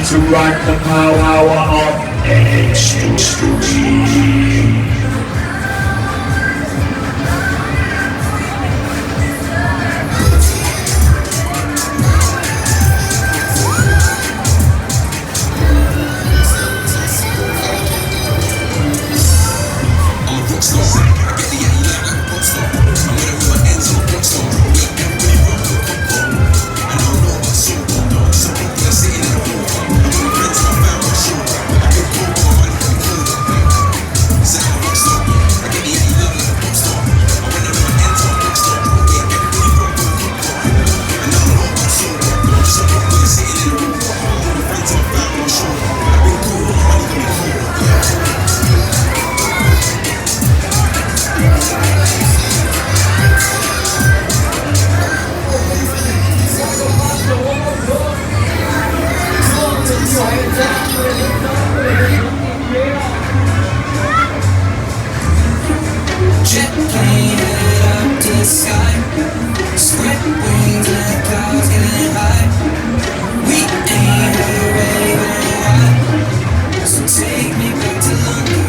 to rock the power of Airdrie. Jet plane headed up to the sky. Spread wings and clouds getting high. We ain't had a rave in a while, so take me back to London.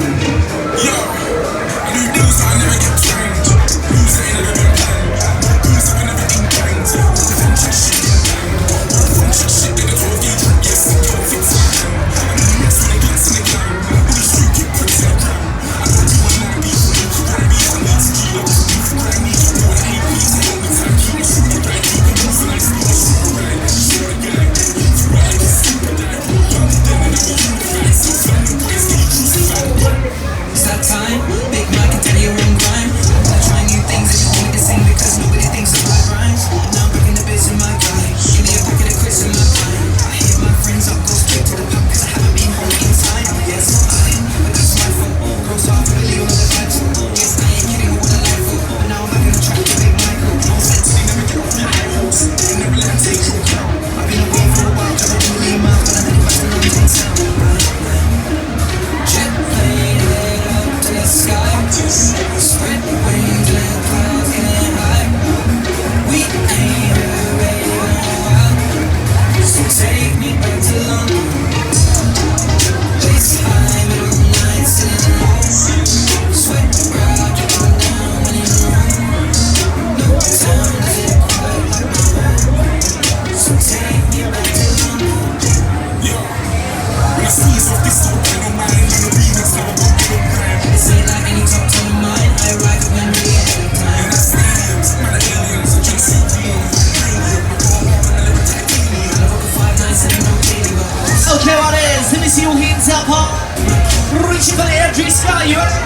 Yo, I do things that I never get trained. Moves that ain't never been planned. Moves that I never been planned. Function shit get planned. Function shit get a 12 gauge drip. Yes, don't fix my hand. I'm in the mix when it gets in the clan. In the street, keep pricks in the gram. I don't do a 90. It's that time, Big Mike can tell you run grind. I'm gonna try new things, I just want to sing because nobody thinks I write rhymes. Now I'm breaking the biz in my guy. Give me a packet of Chris in my pie. I hit my friends up, go straight to the top cause I haven't been home in time. Yes, but that's my fault. Grows off with a little of the vibes. Yes, I ain't kidding with a life. But now I'm back on the track with Big Michael. No sense, they never get off my house. They never let me take your count. I've been away for a while, driving a million miles, but I'm heading back to London town. Jet plane head up to the sky. Spread wings and clouds getting high. We ain't had a rave in a while, so take me back to London. Waist high, middle night, sitting home. Sweat brow, dripping down when you're home. No time to get quiet like my home, so take me back to London. Yo, when I see it's off this top, I don't mind. On the remix, now I won't give up time. This ain't like any top to the mind. I arrive at Wembley ahead of time. And that's stadiums, man of aliens, and just Okay, what is? Let me see your hands up, huh? Reaching for the Airdrie sky, you ready?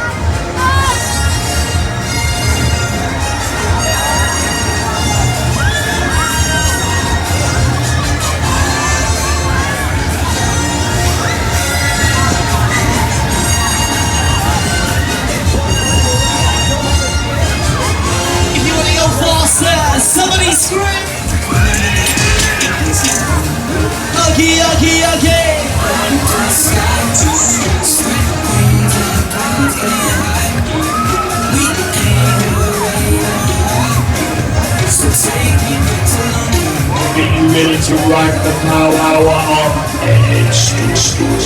If you want to go faster, somebody scream! Okay, okay, okay. Getting ready to rock the power of Airdrie.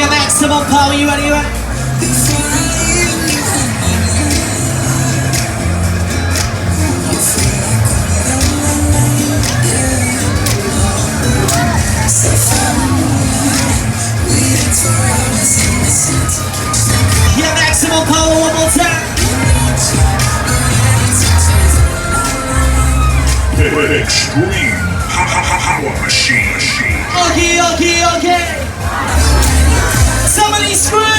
Maximum power, you ready? extreme power machine. Okay. Somebody scream!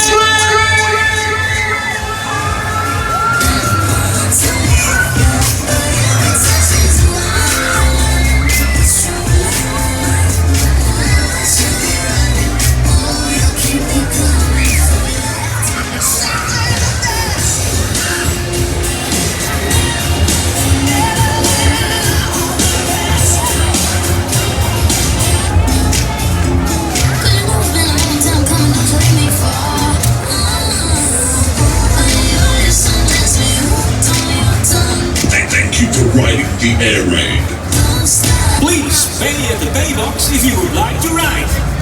Thank you for riding the air raid. Please pay at the pay box if you would like to ride.